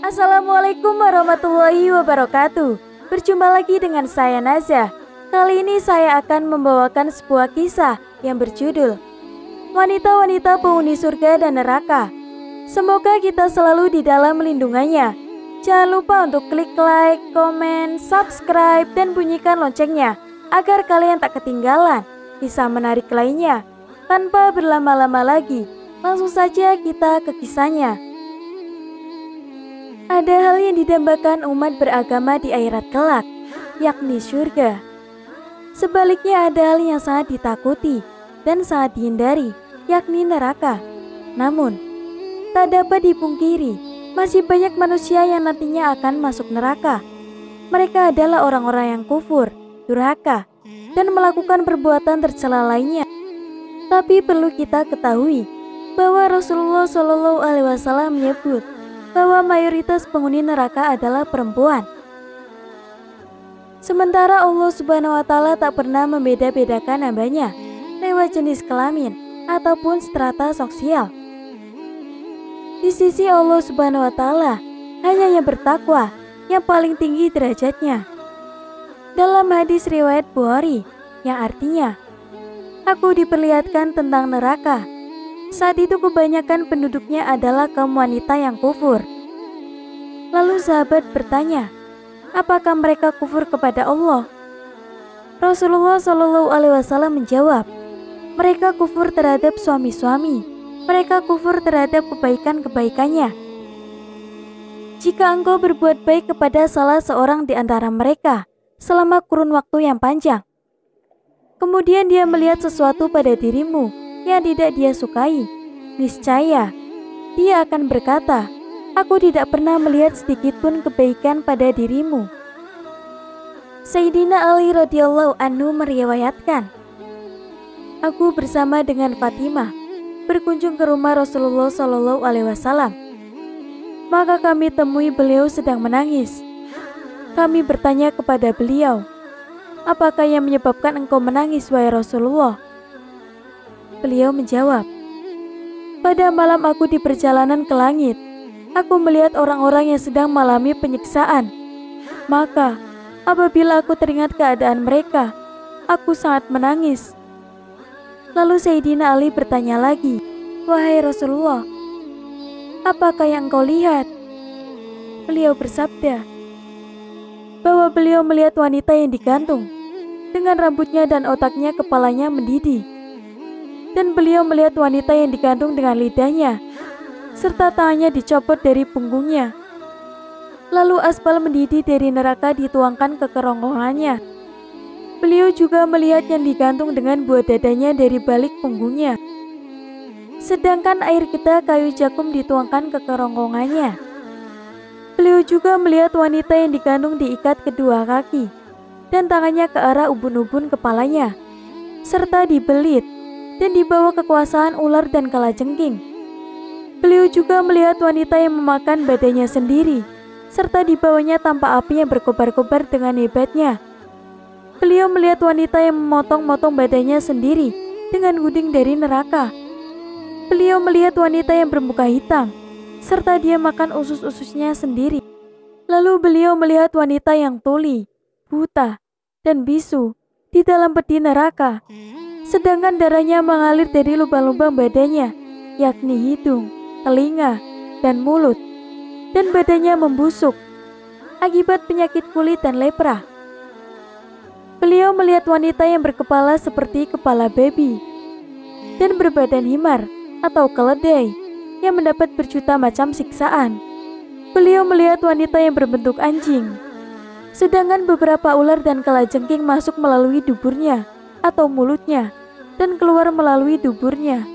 Assalamualaikum warahmatullahi wabarakatuh. Berjumpa lagi dengan saya Nazah. Kali ini saya akan membawakan sebuah kisah yang berjudul Wanita-wanita penghuni surga dan neraka. Semoga kita selalu di dalam lindungannya. Jangan lupa untuk klik like, komen, subscribe, dan bunyikan loncengnya agar kalian tak ketinggalan kisah menarik lainnya. Tanpa berlama-lama lagi, langsung saja kita ke kisahnya. Ada hal yang didambakan umat beragama di akhirat kelak, yakni surga. Sebaliknya ada hal yang sangat ditakuti dan sangat dihindari, yakni neraka. Namun, tak dapat dipungkiri, masih banyak manusia yang nantinya akan masuk neraka. Mereka adalah orang-orang yang kufur, durhaka, dan melakukan perbuatan tercela lainnya. Tapi perlu kita ketahui bahwa Rasulullah SAW menyebut bahwa mayoritas penghuni neraka adalah perempuan. Sementara Allah Subhanahu wa Ta'ala tak pernah membeda-bedakan hambanya lewat jenis kelamin ataupun strata sosial. Di sisi Allah Subhanahu wa Ta'ala, hanya yang bertakwa yang paling tinggi derajatnya. Dalam hadis riwayat Bukhari yang artinya, aku diperlihatkan tentang neraka. Saat itu kebanyakan penduduknya adalah kaum wanita yang kufur. Lalu sahabat bertanya, apakah mereka kufur kepada Allah? Rasulullah SAW menjawab, mereka kufur terhadap suami-suami, mereka kufur terhadap kebaikan-kebaikannya. Jika engkau berbuat baik kepada salah seorang di antara mereka selama kurun waktu yang panjang, kemudian dia melihat sesuatu pada dirimu yang tidak dia sukai, niscaya dia akan berkata, aku tidak pernah melihat sedikit pun kebaikan pada dirimu. Sayyidina Ali radhiyallahu anhu meriwayatkan, aku bersama dengan Fatimah berkunjung ke rumah Rasulullah SAW. Maka kami temui beliau sedang menangis. Kami bertanya kepada beliau, apakah yang menyebabkan engkau menangis, wahai Rasulullah? Beliau menjawab, pada malam aku di perjalanan ke langit, aku melihat orang-orang yang sedang mengalami penyiksaan. Maka, apabila aku teringat keadaan mereka, aku sangat menangis. Lalu Sayyidina Ali bertanya lagi, wahai Rasulullah, apakah yang engkau lihat? Beliau bersabda, bahwa beliau melihat wanita yang digantung, dengan rambutnya dan otaknya kepalanya mendidih. Dan beliau melihat wanita yang digantung dengan lidahnya, serta tangannya dicopot dari punggungnya. Lalu aspal mendidih dari neraka dituangkan ke kerongkongannya. Beliau juga melihat yang digantung dengan buah dadanya dari balik punggungnya. Sedangkan air getah kayu jakum dituangkan ke kerongkongannya. Beliau juga melihat wanita yang digantung diikat kedua kaki dan tangannya ke arah ubun-ubun kepalanya, serta dibelit dan dibawa kekuasaan ular dan kalajengking. Beliau juga melihat wanita yang memakan badannya sendiri, serta dibawanya tanpa api yang berkobar-kobar dengan hebatnya. Beliau melihat wanita yang memotong-motong badannya sendiri dengan gunting dari neraka. Beliau melihat wanita yang bermuka hitam, serta dia makan usus-ususnya sendiri. Lalu beliau melihat wanita yang tuli, buta, dan bisu di dalam peti neraka, sedangkan darahnya mengalir dari lubang-lubang badannya, yakni hidung, telinga, dan mulut, dan badannya membusuk akibat penyakit kulit dan lepra. Beliau melihat wanita yang berkepala seperti kepala babi dan berbadan himar atau keledai yang mendapat berjuta macam siksaan. Beliau melihat wanita yang berbentuk anjing, sedangkan beberapa ular dan kalajengking masuk melalui duburnya atau mulutnya dan keluar melalui duburnya.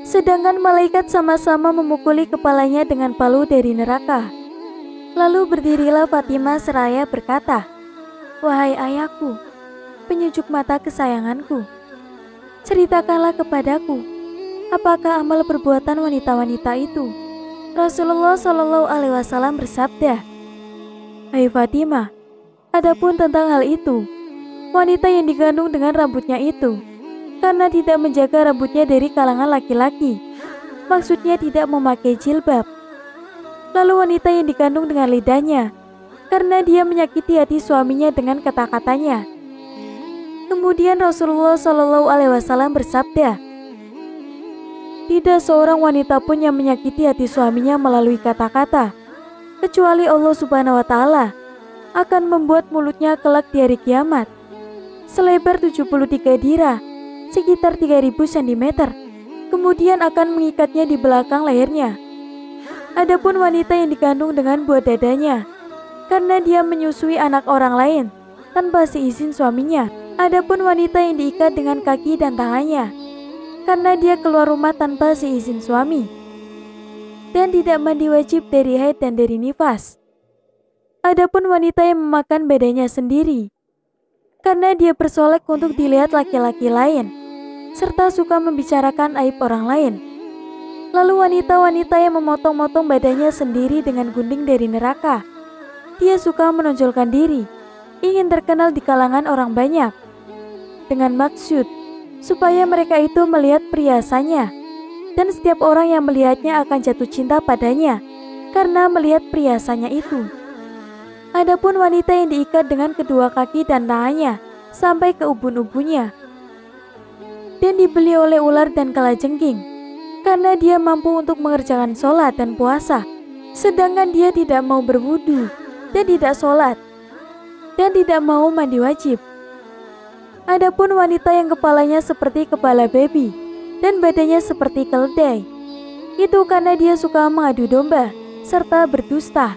Sedangkan malaikat sama-sama memukuli kepalanya dengan palu dari neraka. Lalu berdirilah Fatimah seraya berkata, wahai ayahku, penyejuk mata kesayanganku, ceritakanlah kepadaku, apakah amal perbuatan wanita-wanita itu? Rasulullah SAW bersabda, hai Fatimah, adapun tentang hal itu, wanita yang digantung dengan rambutnya itu, karena tidak menjaga rambutnya dari kalangan laki-laki. Maksudnya tidak memakai jilbab. Lalu wanita yang dikandung dengan lidahnya, karena dia menyakiti hati suaminya dengan kata-katanya. Kemudian Rasulullah Shallallahu Alaihi Wasallam bersabda, tidak seorang wanita pun yang menyakiti hati suaminya melalui kata-kata, kecuali Allah Subhanahu Wa Taala akan membuat mulutnya kelak di hari kiamat selebar 73 dirah, sekitar 3000 cm, kemudian akan mengikatnya di belakang lehernya. Adapun wanita yang dikandung dengan buah dadanya, karena dia menyusui anak orang lain tanpa seizin suaminya. Adapun wanita yang diikat dengan kaki dan tangannya, karena dia keluar rumah tanpa seizin suami, dan tidak mandi wajib dari haid dan dari nifas. Adapun wanita yang memakan badannya sendiri, karena dia bersolek untuk dilihat laki-laki lain, serta suka membicarakan aib orang lain. Lalu wanita-wanita yang memotong-motong badannya sendiri dengan gunting dari neraka, dia suka menonjolkan diri, ingin terkenal di kalangan orang banyak, dengan maksud supaya mereka itu melihat perhiasannya, dan setiap orang yang melihatnya akan jatuh cinta padanya karena melihat perhiasannya itu. Adapun wanita yang diikat dengan kedua kaki dan tangannya sampai ke ubun-ubunnya, dan dibeli oleh ular dan kalajengking, karena dia mampu untuk mengerjakan sholat dan puasa, sedangkan dia tidak mau berwudu dan tidak sholat, dan tidak mau mandi wajib. Adapun wanita yang kepalanya seperti kepala babi dan badannya seperti keledai, itu karena dia suka mengadu domba serta berdusta.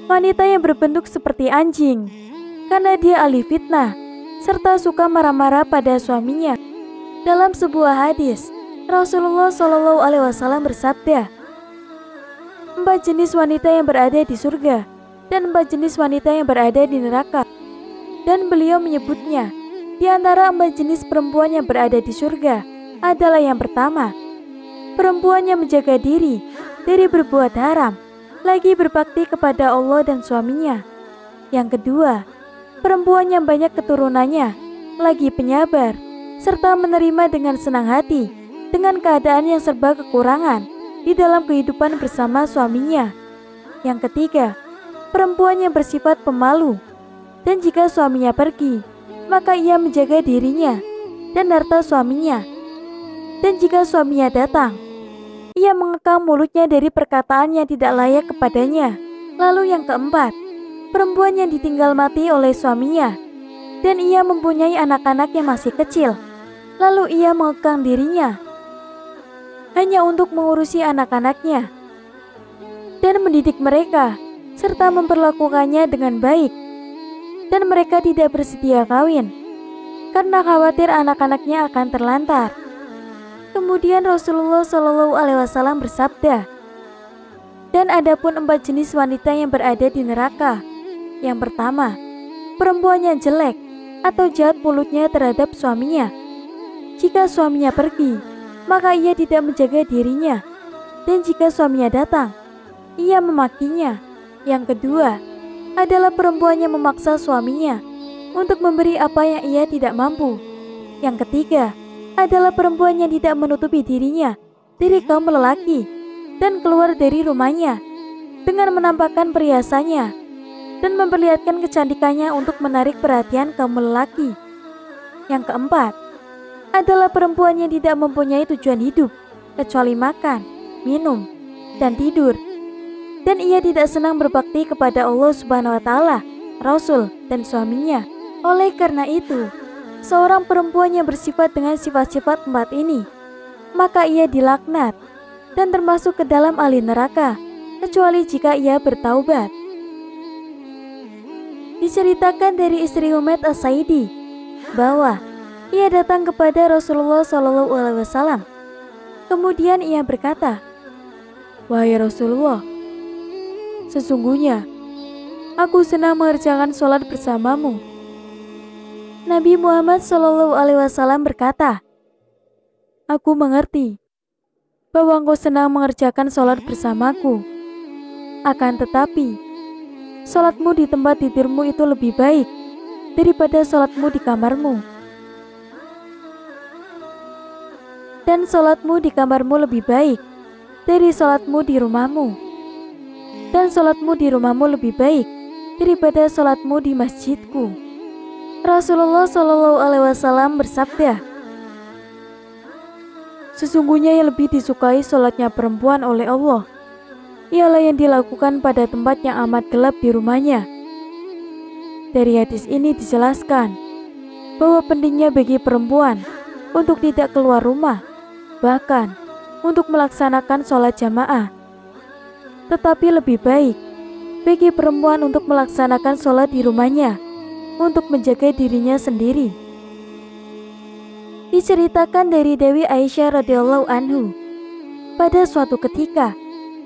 Wanita yang berbentuk seperti anjing, karena dia ahli fitnah serta suka marah-marah pada suaminya. Dalam sebuah hadis, Rasulullah Shallallahu Alaihi Wasallam bersabda, 4 jenis wanita yang berada di surga dan 4 jenis wanita yang berada di neraka. Dan beliau menyebutnya, di antara 4 jenis perempuan yang berada di surga adalah yang pertama, perempuan yang menjaga diri dari berbuat haram, lagi berbakti kepada Allah dan suaminya. Yang kedua, perempuan yang banyak keturunannya, lagi penyabar, serta menerima dengan senang hati dengan keadaan yang serba kekurangan di dalam kehidupan bersama suaminya. Yang ketiga, perempuan yang bersifat pemalu, dan jika suaminya pergi, maka ia menjaga dirinya dan harta suaminya. Dan jika suaminya datang, ia mengekang mulutnya dari perkataan yang tidak layak kepadanya. Lalu yang keempat, perempuan yang ditinggal mati oleh suaminya, dan ia mempunyai anak-anak yang masih kecil, lalu ia mengekang dirinya hanya untuk mengurusi anak-anaknya dan mendidik mereka, serta memperlakukannya dengan baik, dan mereka tidak bersedia kawin karena khawatir anak-anaknya akan terlantar. Kemudian Rasulullah Shallallahu Alaihi Wasallam bersabda, dan adapun 4 jenis wanita yang berada di neraka. Yang pertama, perempuan yang jelek atau jahat mulutnya terhadap suaminya. Jika suaminya pergi, maka ia tidak menjaga dirinya, dan jika suaminya datang, ia memakinya. Yang kedua adalah perempuan yang memaksa suaminya untuk memberi apa yang ia tidak mampu. Yang ketiga adalah perempuan yang tidak menutupi dirinya dari kaum lelaki dan keluar dari rumahnya dengan menampakkan perhiasannya dan memperlihatkan kecantikannya untuk menarik perhatian kaum lelaki. Yang keempat adalah perempuan yang tidak mempunyai tujuan hidup kecuali makan, minum, dan tidur, dan ia tidak senang berbakti kepada Allah Subhanahu Wa Taala, Rasul, dan suaminya. Oleh karena itu, seorang perempuan yang bersifat dengan sifat-sifat 4 ini, maka ia dilaknat dan termasuk ke dalam ahli neraka, kecuali jika ia bertaubat. Diceritakan dari istri Humaid As-Saidi bahwa ia datang kepada Rasulullah Shallallahu Alaihi Wasallam. Kemudian ia berkata, "Wahai Rasulullah, sesungguhnya aku senang mengerjakan sholat bersamamu." Nabi Muhammad Shallallahu Alaihi Wasallam berkata, "Aku mengerti bahwa engkau senang mengerjakan sholat bersamaku. Akan tetapi, sholatmu di tempat tidurmu itu lebih baik daripada sholatmu di kamarmu." dan sholatmu di kamarmu lebih baik dari sholatmu di rumahmu, dan sholatmu di rumahmu lebih baik daripada sholatmu di masjidku. Rasulullah Shallallahu Alaihi Wasallam bersabda, sesungguhnya yang lebih disukai sholatnya perempuan oleh Allah ialah yang dilakukan pada tempat yang amat gelap di rumahnya. Dari hadis ini dijelaskan bahwa pentingnya bagi perempuan untuk tidak keluar rumah, bahkan untuk melaksanakan sholat jamaah. Tetapi lebih baik bagi perempuan untuk melaksanakan sholat di rumahnya untuk menjaga dirinya sendiri. Diceritakan dari Dewi Aisyah radhiyallahu anhu, pada suatu ketika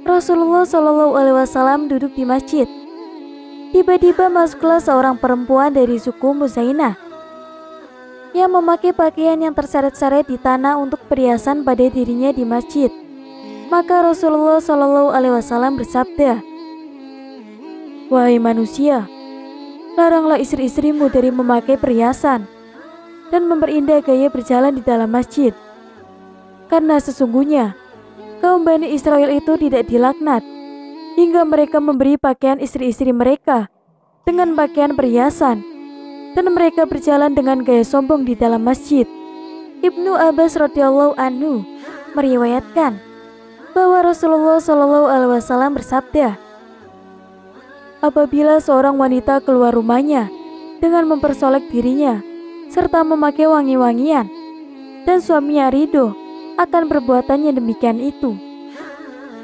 Rasulullah Shallallahu Alaihi Wasallam duduk di masjid. Tiba-tiba masuklah seorang perempuan dari suku Muzainah yang memakai pakaian yang terseret-seret di tanah untuk perhiasan pada dirinya di masjid. Maka Rasulullah Shallallahu Alaihi Wasallam bersabda, wahai manusia, laranglah istri-istrimu dari memakai perhiasan dan memperindah gaya berjalan di dalam masjid. Karena sesungguhnya kaum Bani Israel itu tidak dilaknat hingga mereka memberi pakaian istri-istri mereka dengan pakaian perhiasan, dan mereka berjalan dengan gaya sombong di dalam masjid. Ibnu Abbas radhiyallahu anhu meriwayatkan bahwa Rasulullah Shallallahu Alaihi Wasallam bersabda, apabila seorang wanita keluar rumahnya dengan mempersolek dirinya serta memakai wangi-wangian dan suaminya ridho akan perbuatannya demikian itu,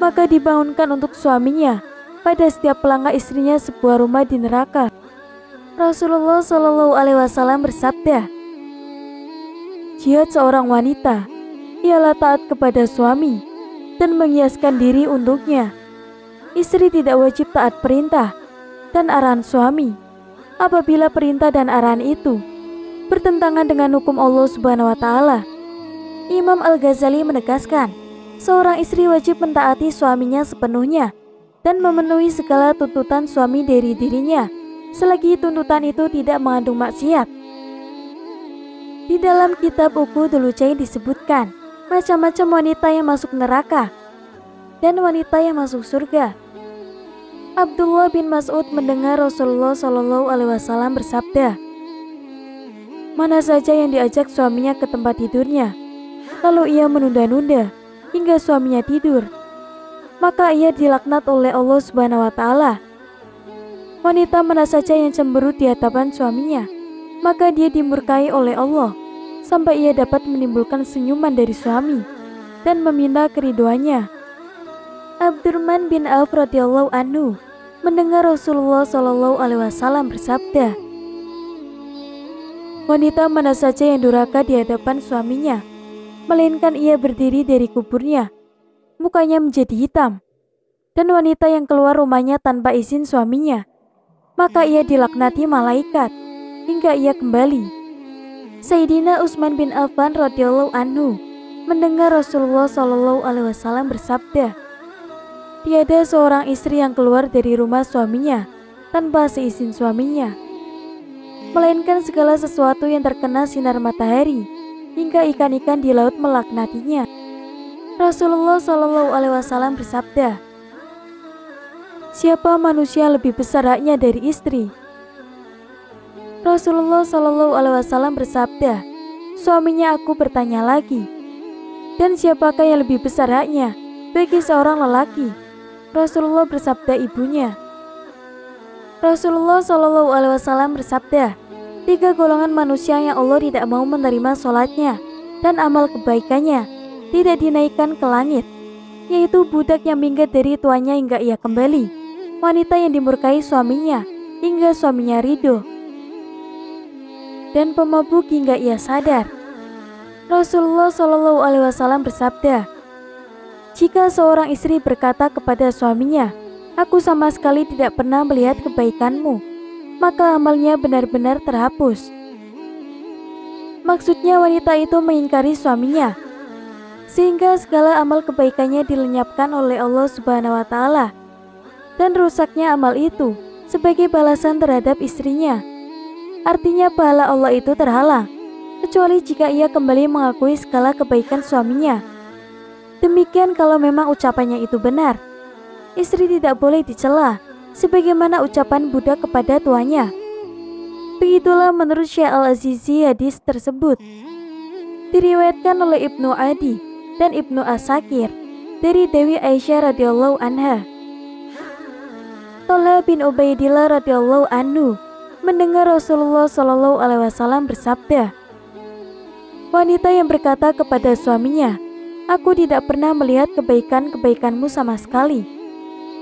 maka dibangunkan untuk suaminya pada setiap pelangkah istrinya sebuah rumah di neraka. Rasulullah Shallallahu Alaihi Wasallam bersabda, jihad seorang wanita ialah taat kepada suami dan menghiaskan diri untuknya. Istri tidak wajib taat perintah dan arahan suami apabila perintah dan arahan itu bertentangan dengan hukum Allah Subhanahu wa Ta'ala. Imam Al-Ghazali menegaskan, seorang istri wajib mentaati suaminya sepenuhnya dan memenuhi segala tuntutan suami dari dirinya selagi tuntutan itu tidak mengandung maksiat. Di dalam kitab Uqudul Jain disebutkan macam-macam wanita yang masuk neraka dan wanita yang masuk surga. Abdullah bin Mas'ud mendengar Rasulullah Shallallahu Alaihi Wasallam bersabda, mana saja yang diajak suaminya ke tempat tidurnya, lalu ia menunda-nunda hingga suaminya tidur, maka ia dilaknat oleh Allah Subhanahu wa Ta'ala. Wanita mana saja yang cemberut di hadapan suaminya, maka dia dimurkai oleh Allah sampai ia dapat menimbulkan senyuman dari suami dan meminta keriduannya. Abdurrahman bin Auf radhiyallahu anhu mendengar Rasulullah Shallallahu Alaihi Wasallam bersabda, wanita mana saja yang durhaka di hadapan suaminya, melainkan ia berdiri dari kuburnya, mukanya menjadi hitam, dan wanita yang keluar rumahnya tanpa izin suaminya, maka ia dilaknati malaikat hingga ia kembali. Sayyidina Utsman bin Affan radhiyallahu anhu mendengar Rasulullah Shallallahu Alaihi Wasallam bersabda, tiada seorang istri yang keluar dari rumah suaminya tanpa seizin suaminya, melainkan segala sesuatu yang terkena sinar matahari hingga ikan-ikan di laut melaknatinya. Rasulullah Shallallahu Alaihi Wasallam bersabda, siapa manusia lebih besar haknya dari istri? Rasulullah Shallallahu Alaihi Wasallam bersabda, suaminya. Aku bertanya lagi, dan siapakah yang lebih besar haknya bagi seorang lelaki? Rasulullah bersabda, ibunya. Rasulullah Shallallahu Alaihi Wasallam bersabda, 3 golongan manusia yang Allah tidak mau menerima sholatnya dan amal kebaikannya tidak dinaikkan ke langit, yaitu budak yang minggat dari tuannya hingga ia kembali, wanita yang dimurkai suaminya hingga suaminya ridho, dan pemabuk hingga ia sadar. Rasulullah Shallallahu Alaihi Wasallam bersabda, jika seorang istri berkata kepada suaminya, aku sama sekali tidak pernah melihat kebaikanmu, maka amalnya benar-benar terhapus. Maksudnya wanita itu mengingkari suaminya, sehingga segala amal kebaikannya dilenyapkan oleh Allah Subhanahu wa Ta'ala, dan rusaknya amal itu sebagai balasan terhadap istrinya. Artinya pahala Allah itu terhalang kecuali jika ia kembali mengakui segala kebaikan suaminya. Demikian kalau memang ucapannya itu benar. Istri tidak boleh dicela, sebagaimana ucapan budak kepada tuannya. Begitulah menurut Syekh Al-Azizi hadis tersebut. Diriwayatkan oleh Ibnu Adi dan Ibnu Asakir dari Dewi Aisyah radhiyallahu anha. Thalha bin Ubaidillah radhiyallahu anhu mendengar Rasulullah shallallahu alaihi wasallam bersabda, wanita yang berkata kepada suaminya, aku tidak pernah melihat kebaikan-kebaikanmu sama sekali,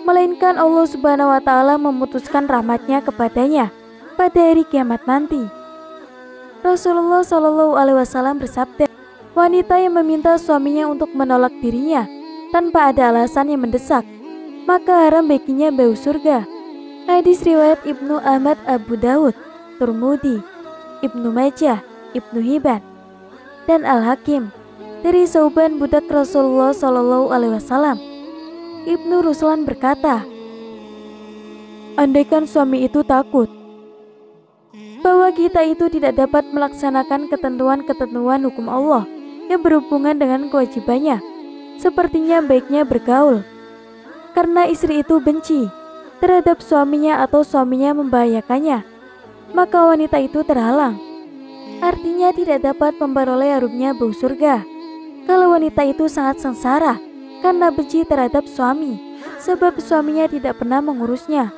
melainkan Allah Subhanahu wa taala memutuskan rahmatnya kepadanya pada hari kiamat nanti. Rasulullah Shallallahu alaihi wasallam bersabda, wanita yang meminta suaminya untuk menolak dirinya tanpa ada alasan yang mendesak, maka haram baginya bau surga. Hadis riwayat Ibnu Ahmad, Abu Dawud, Turmudi, Ibnu Majah, Ibnu Hibban, dan Al-Hakim dari Sauban budak Rasulullah Shallallahu alaihi wasallam. Ibnu Ruslan berkata, andaikan suami itu takut bahwa kita itu tidak dapat melaksanakan ketentuan-ketentuan hukum Allah yang berhubungan dengan kewajibannya, sepertinya baiknya bergaul. Karena istri itu benci terhadap suaminya atau suaminya membahayakannya, maka wanita itu terhalang. Artinya tidak dapat memperoleh harumnya bau surga. Kalau wanita itu sangat sengsara karena benci terhadap suami, sebab suaminya tidak pernah mengurusnya,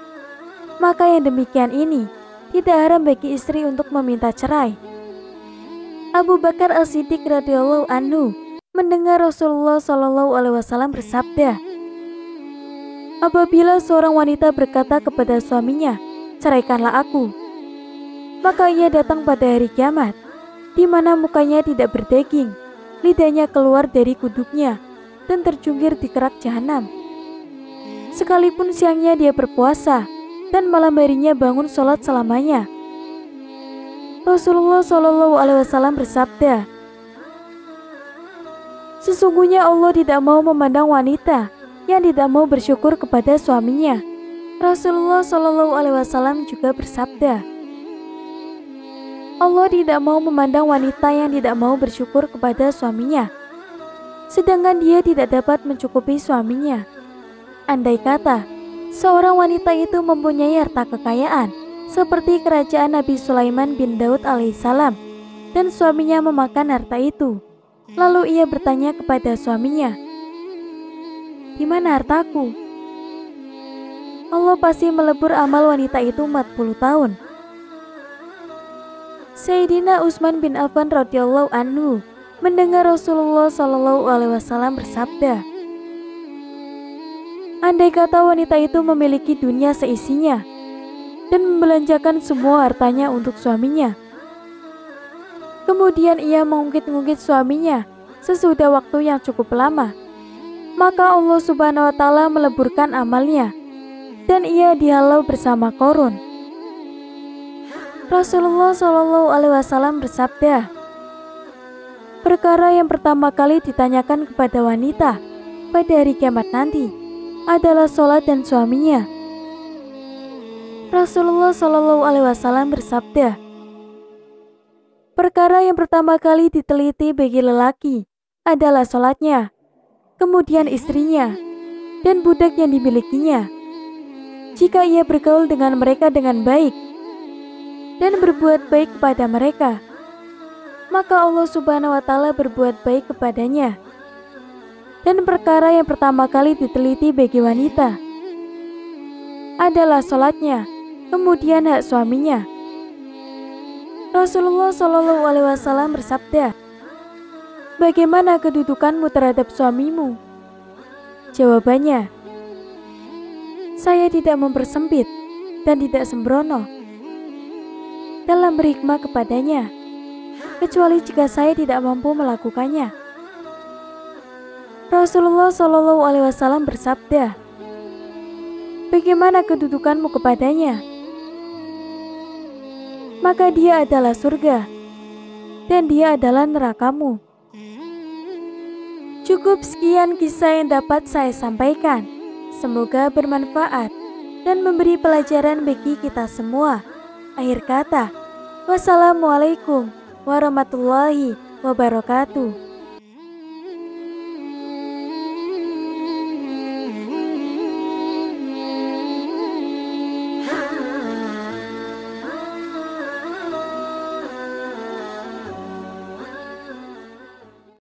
maka yang demikian ini tidak haram bagi istri untuk meminta cerai. Abu Bakar As-Siddiq radhiyallahu anhu mendengar Rasulullah Shallallahu alaihi wasallam bersabda, apabila seorang wanita berkata kepada suaminya, ceraikanlah aku, maka ia datang pada hari kiamat, di mana mukanya tidak berdaging, lidahnya keluar dari kuduknya, dan terjungkir di kerak jahanam. Sekalipun siangnya dia berpuasa, dan malam harinya bangun sholat selamanya. Rasulullah Shallallahu alaihi wasallam bersabda, sesungguhnya Allah tidak mau memandang wanita yang tidak mau bersyukur kepada suaminya. Rasulullah Shallallahu alaihi wasallam juga bersabda, Allah tidak mau memandang wanita yang tidak mau bersyukur kepada suaminya, sedangkan dia tidak dapat mencukupi suaminya. Andai kata seorang wanita itu mempunyai harta kekayaan seperti kerajaan Nabi Sulaiman bin Daud alaihissalam, dan suaminya memakan harta itu, lalu ia bertanya kepada suaminya, di mana hartaku? Allah pasti melebur amal wanita itu 40 tahun. Sayyidina Utsman bin Affan radhiyallahu anhu mendengar Rasulullah Shallallahu alaihi wasallam bersabda, andai kata wanita itu memiliki dunia seisinya dan membelanjakan semua hartanya untuk suaminya, kemudian ia mengungkit-ungkit suaminya sesudah waktu yang cukup lama, maka Allah Subhanahu wa taala meleburkan amalnya dan ia dihalau bersama korun. Rasulullah Shallallahu alaihi wasallam bersabda, perkara yang pertama kali ditanyakan kepada wanita pada hari kiamat nanti adalah sholat dan suaminya. Rasulullah Shallallahu alaihi wasallam bersabda, perkara yang pertama kali diteliti bagi lelaki adalah sholatnya, kemudian istrinya, dan budak yang dimilikinya. Jika ia bergaul dengan mereka dengan baik dan berbuat baik kepada mereka, maka Allah Subhanahu wa taala berbuat baik kepadanya. Dan perkara yang pertama kali diteliti bagi wanita adalah sholatnya, kemudian hak suaminya. Rasulullah Shallallahu alaihi wasallam bersabda, bagaimana kedudukanmu terhadap suamimu? Jawabannya, saya tidak mempersempit dan tidak sembrono dalam berhikmah kepadanya, kecuali jika saya tidak mampu melakukannya. Rasulullah Shallallahu alaihi wasallam bersabda, bagaimana kedudukanmu kepadanya? Maka dia adalah surga dan dia adalah nerakamu. Cukup sekian kisah yang dapat saya sampaikan. Semoga bermanfaat dan memberi pelajaran bagi kita semua. Akhir kata, wassalamualaikum warahmatullahi wabarakatuh.